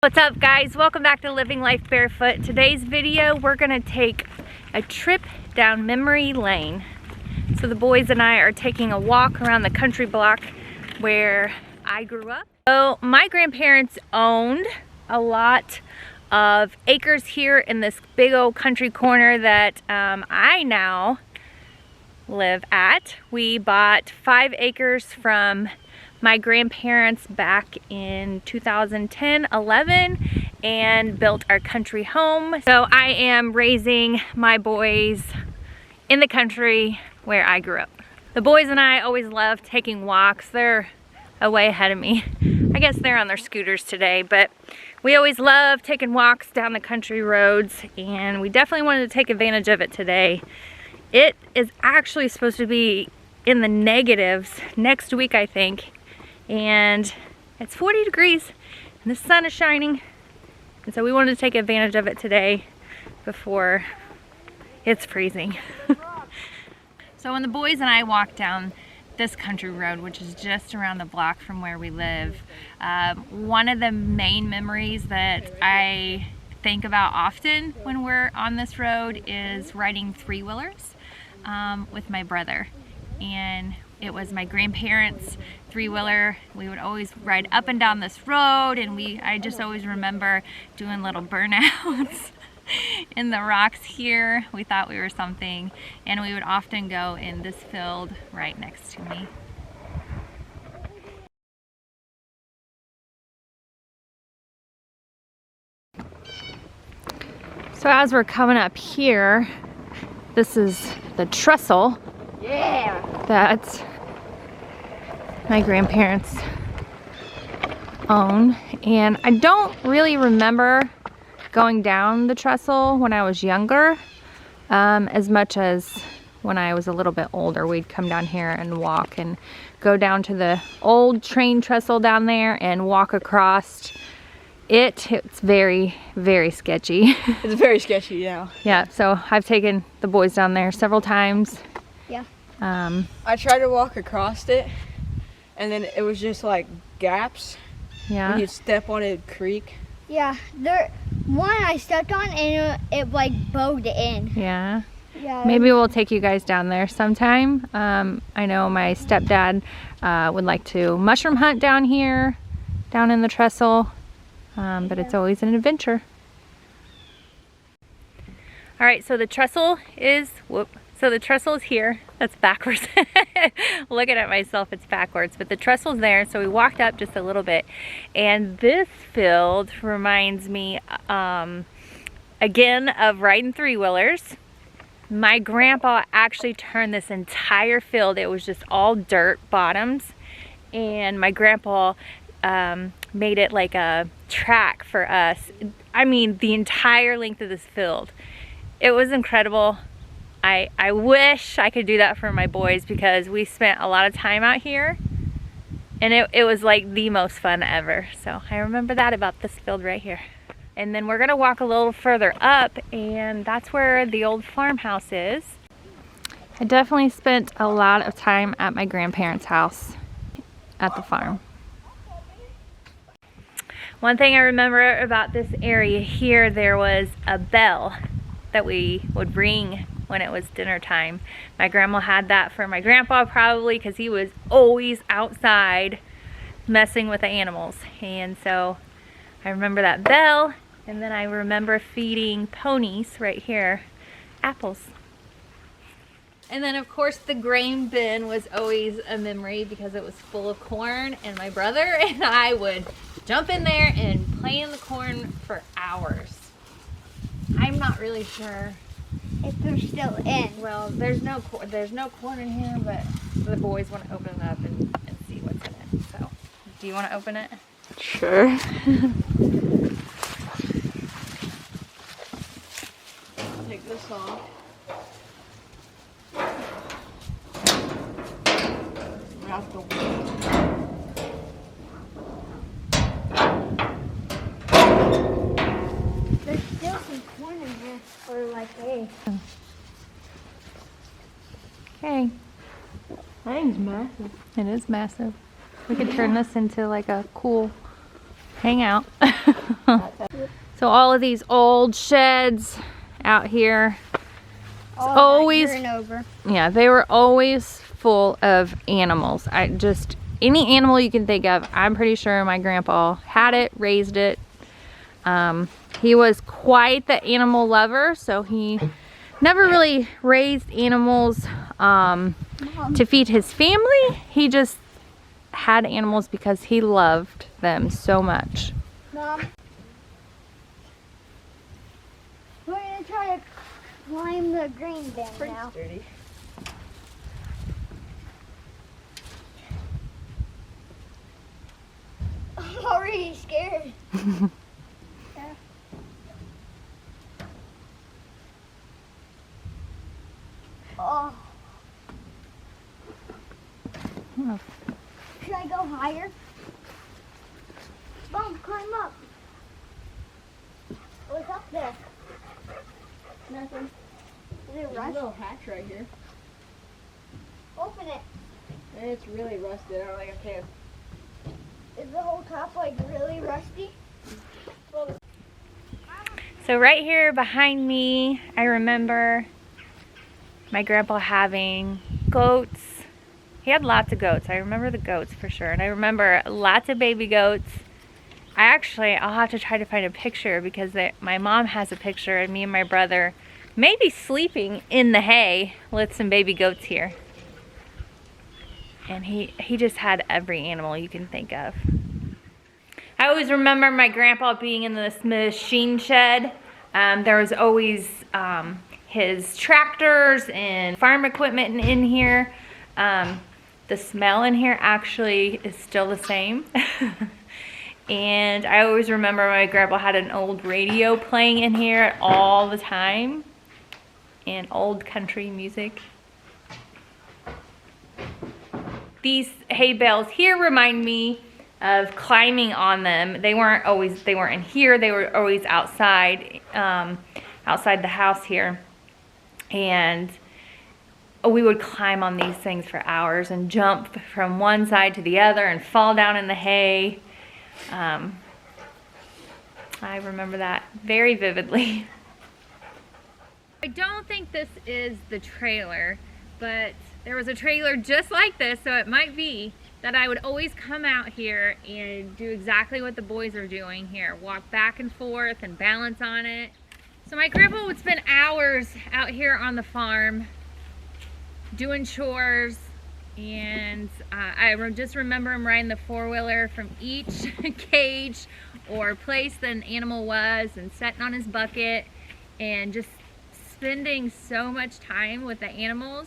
What's up guys, welcome back to Living Life Barefoot. Today's video we're gonna take a trip down memory lane. So the boys and I are taking a walk around the country block where I grew up. So my grandparents owned a lot of acres here in this big old country corner that I now live at. We bought 5 acres from my grandparents back in 2010-11 and built our country home. So I am raising my boys in the country where I grew up. The boys and I always love taking walks. They're way ahead of me. I guess they're on their scooters today, but we always love taking walks down the country roads, and we definitely wanted to take advantage of it today. It is actually supposed to be in the negatives next week, I think. And it's 40 degrees and the sun is shining, and so we wanted to take advantage of it today before it's freezing. So when the boys and I walked down this country road, which is just around the block from where we live, one of the main memories that I think about often when we're on this road is riding 3-wheelers with my brother. And it was my grandparents' 3-wheeler. We would always ride up and down this road, and I just always remember doing little burnouts in the rocks here. We thought we were something, and we would often go in this field right next to me. So as we're coming up here, this is the Trestle. Yeah. That my grandparents own, and I don't really remember going down the trestle when I was younger, as much as when I was a little bit older. We'd come down here and walk and go down to the old train trestle down there and walk across it. It's very, very sketchy. It's very sketchy, yeah. Yeah, so I've taken the boys down there several times. Yeah. I tried to walk across it, and then it was just like gaps. Yeah. And you'd step on a creek. Yeah, one I stepped on and it like bowed in. Yeah. Yeah. Maybe we'll take you guys down there sometime. I know my stepdad would like to mushroom hunt down here, down in the trestle, but it's always an adventure. All right, so the trestle is, the trestle is here. That's backwards. Looking at myself, it's backwards, but the trestle's there. So we walked up just a little bit, and this field reminds me again of riding 3-wheelers. My grandpa actually turned this entire field. It was just all dirt bottoms, and my grandpa made it like a track for us. I mean, the entire length of this field. It was incredible. I wish I could do that for my boys, because we spent a lot of time out here, and it was like the most fun ever. So I remember that about this field right here. And then we're gonna walk a little further up, and that's where the old farmhouse is. I definitely spent a lot of time at my grandparents' house at the farm. One thing I remember about this area here, there was a bell that we would ring when it was dinner time. My grandma had that for my grandpa, probably because he was always outside messing with the animals. And so I remember that bell, and then I remember feeding ponies right here apples. And then of course the grain bin was always a memory because it was full of corn, and my brother and I would jump in there and play in the corn for hours. I'm not really sure if they're still in. Well, there's no corn in here, but the boys want to open it up and see what's in it. So, do you want to open it? Sure. Take this off. We have to There's still some corn in here for like hay. Okay. That thing's massive. It is massive. We could turn this into like a cool hang out. So all of these old sheds out here, it's always, yeah, they were always full of animals. Any animal you can think of, I'm pretty sure my grandpa had it, raised it. He was quite the animal lover, so he never really raised animals to feed his family. He just had animals because he loved them so much. Mom, we're gonna try to climb the green bin now. Dirty. I'm already scared. Yeah. Oh. Should I go higher? Mom, climb up. What's up there? Nothing. Is it There's a rust? little hatch right here. Open it. And it's really rusted. I don't think I can. Is the whole top like really rusty? So right here behind me, I remember my grandpa having goats. He had lots of goats. I remember the goats for sure. And I remember lots of baby goats. I'll have to try to find a picture because my mom has a picture of me and my brother maybe sleeping in the hay with some baby goats here. And he just had every animal you can think of. I always remember my grandpa being in this machine shed. There was always his tractors and farm equipment in here. The smell in here actually is still the same. And I always remember my grandpa had an old radio playing in here all the time. And old country music. These hay bales here remind me of climbing on them. They weren't in here, they were always outside, outside the house here. And we would climb on these things for hours and jump from one side to the other and fall down in the hay. I remember that very vividly. I don't think this is the trailer, but there was a trailer just like this, so it might be that I would always come out here and do exactly what the boys are doing here. Walk back and forth and balance on it. So my grandpa would spend hours out here on the farm doing chores, and I just remember him riding the four-wheeler from each cage or place that an animal was and sitting on his bucket and just spending so much time with the animals.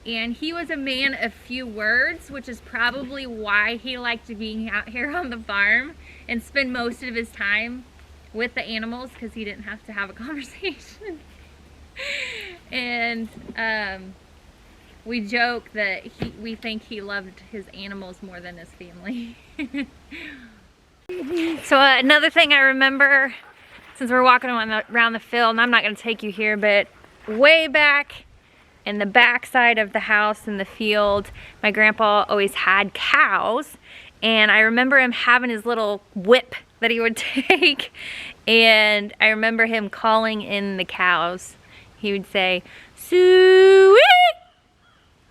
And he was a man of few words, which is probably why he liked to be out here on the farm and spend most of his time with the animals, because he didn't have to have a conversation. And we joke that we think he loved his animals more than his family. So another thing I remember, since we're walking around the field, and I'm not going to take you here, but way back in the back side of the house in the field, my grandpa always had cows, and I remember him having his little whip that he would take, and I remember him calling in the cows. He would say, "Suey,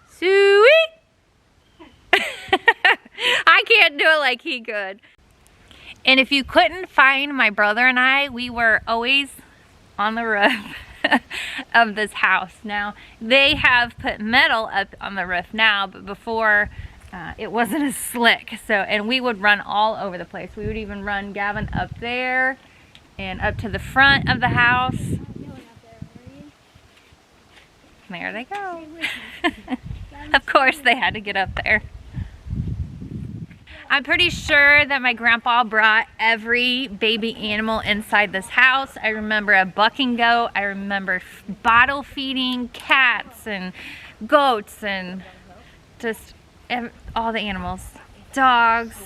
Suey." I can't do it like he could. And if you couldn't find my brother and I, we were always on the roof of this house. Now, they have put metal up on the roof now, but before it wasn't as slick. So, and we would run all over the place. We would even run Gavin up there and up to the front of the house. There they go. Of course they had to get up there. I'm pretty sure that my grandpa brought every baby animal inside this house. I remember a bucking goat. I remember bottle feeding cats and goats and just all the animals. Dogs.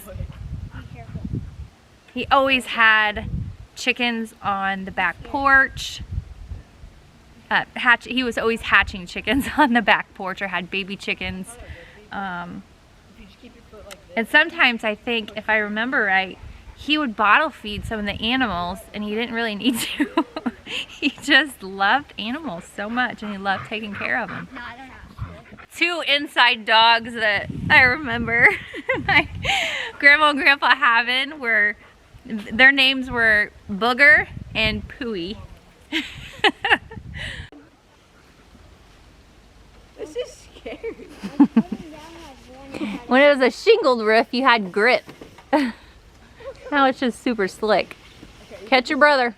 He always had chickens on the back porch. He was always hatching chickens on the back porch, or had baby chickens. And sometimes I think, if I remember right, he would bottle feed some of the animals, and he didn't really need to. He just loved animals so much, and he loved taking care of them. No, I don't know. Two inside dogs that I remember my grandma and grandpa having were, their names were Booger and Pooey. This is scary. When it was a shingled roof, you had grip. Now it's just super slick. Okay. Catch your brother.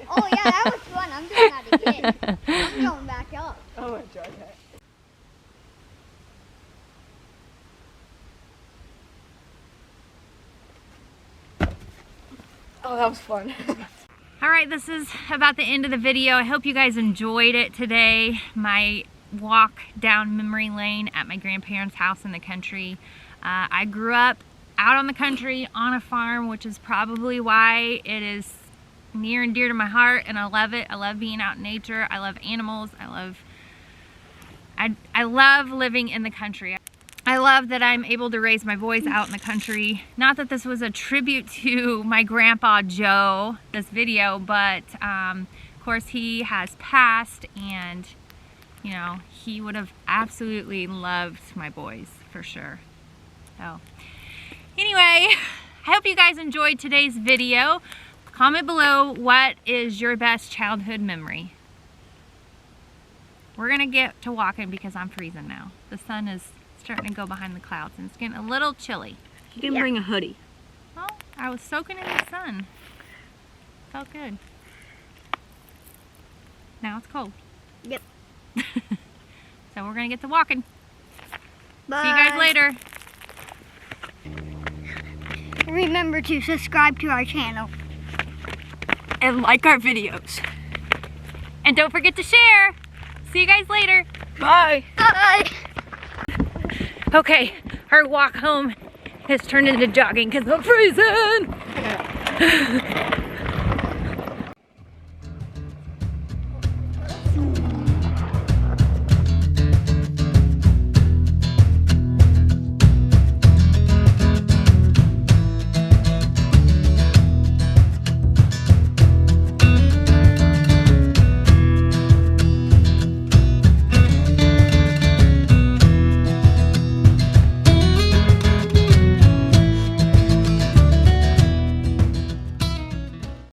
Oh yeah, that was fun. I'm doing that again. I'm going back up. I want to try that. Oh, that was fun. All right, this is about the end of the video. I hope you guys enjoyed it today. My walk down memory lane at my grandparents' house in the country. I grew up out on the country on a farm, which is probably why it is near and dear to my heart, and I love it. I love being out in nature. I love animals. I love living in the country. I love that I'm able to raise my boys out in the country. Not that this was a tribute to my grandpa Joe, this video, but of course he has passed, and you know, he would have absolutely loved my boys for sure. So anyway, I hope you guys enjoyed today's video. Comment below, what is your best childhood memory? We're gonna get to walking because I'm freezing now. The sun is starting to go behind the clouds and it's getting a little chilly. You can bring a hoodie. Oh, I was soaking in the sun. Felt good. Now it's cold. Yep. So we're gonna get to walking. Bye. See you guys later. Remember to subscribe to our channel. And like our videos. And don't forget to share. See you guys later. Bye. Bye. Okay, our walk home has turned into jogging because I'm freezing.